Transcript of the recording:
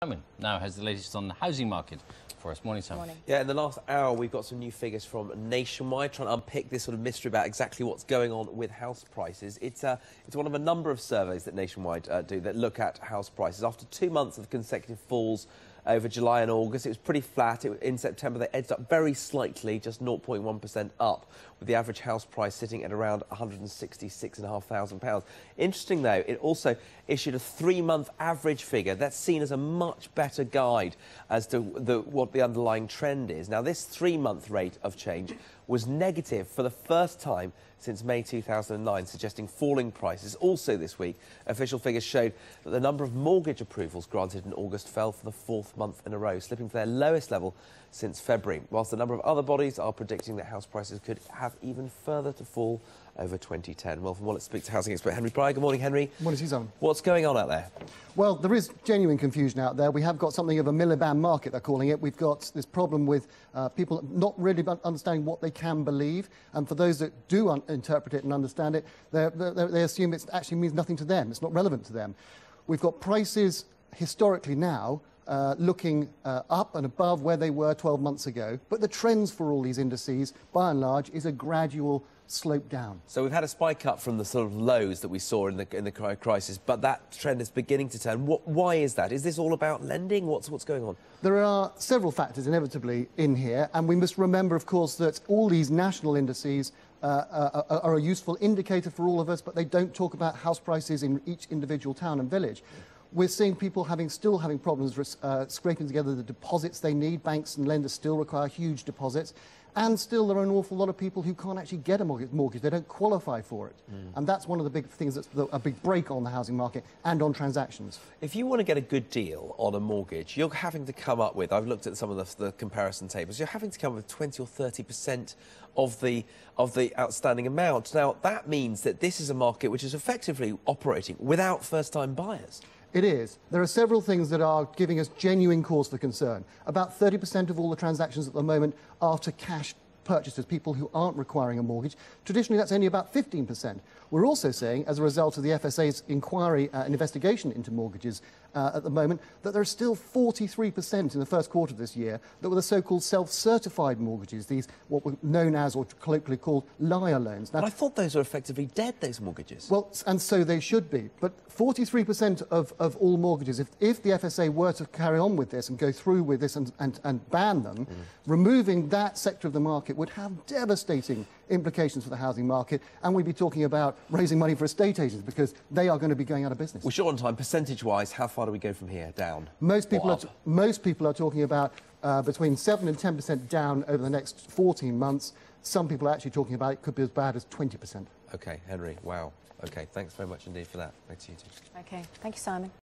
Simon now has the latest on the housing market for us. Morning, Simon. Morning. Yeah, in the last hour, we've got some new figures from Nationwide, trying to unpick this sort of mystery about exactly what's going on with house prices. It's one of a number of surveys that Nationwide do that look at house prices. After 2 months of consecutive falls over July and August, it was pretty flat. In September, they edged up very slightly, just 0.1% up, with the average house price sitting at around £166,500. Interesting, though, it also issued a 3-month average figure. That's seen as a much better guide as to what the underlying trend is. Now, this 3-month rate of change was negative for the first time since May 2009, suggesting falling prices. Also this week, official figures showed that the number of mortgage approvals granted in August fell for the 4th month in a row, slipping to their lowest level since February, whilst a number of other bodies are predicting that house prices could have even further to fall over 2010. Well, from what, let's speak to housing expert Henry Pryor. Good morning, Henry. Morning, Suzanne. What's going on out there? Well, there is genuine confusion out there. We have got something of a Miliband market, they're calling it. We've got this problem with people not really understanding what they can believe. And for those that do interpret it and understand it, they assume it actually means nothing to them. It's not relevant to them. We've got prices historically now looking up and above where they were 12 months ago. But the trends for all these indices, by and large, is a gradual slope down. So we've had a spike up from the sort of lows that we saw in the crisis, but that trend is beginning to turn. Why is that? Is this all about lending? What's going on? There are several factors inevitably in here, and we must remember, of course, that all these national indices are a useful indicator for all of us, but they don't talk about house prices in each individual town and village. We're seeing people still having problems scraping together the deposits they need. Banks and lenders still require huge deposits. And still, there are an awful lot of people who can't actually get a mortgage. They don't qualify for it. And that's one of the big things that's a big break on the housing market and on transactions. If you want to get a good deal on a mortgage, you're having to come up with, I've looked at some of the comparison tables, you're having to come up with 20 or 30% of the outstanding amount. Now, that means that this is a market which is effectively operating without first-time buyers. It is. There are several things that are giving us genuine cause for concern. About 30% of all the transactions at the moment are to cash purchasers, people who aren't requiring a mortgage. Traditionally, that's only about 15%. We're also saying, as a result of the FSA's inquiry and investigation into mortgages at the moment, that there are still 43% in the first quarter of this year that were the so-called self-certified mortgages, these what were known as, or colloquially called, liar loans. Now, but I thought those were effectively dead, those mortgages. Well, and so they should be. But 43% of all mortgages, if the FSA were to carry on with this and go through with this and ban them, removing that sector of the market would have devastating implications for the housing market, and we'd be talking about raising money for estate agents because they are going to be going out of business. We're short on time. Percentage-wise, how far do we go from here? Down? Most people are talking about between 7 and 10% down over the next 14 months. Some people are actually talking about it could be as bad as 20%. OK, Henry, wow. OK, thanks very much indeed for that. Back to you two. OK, thank you, Simon.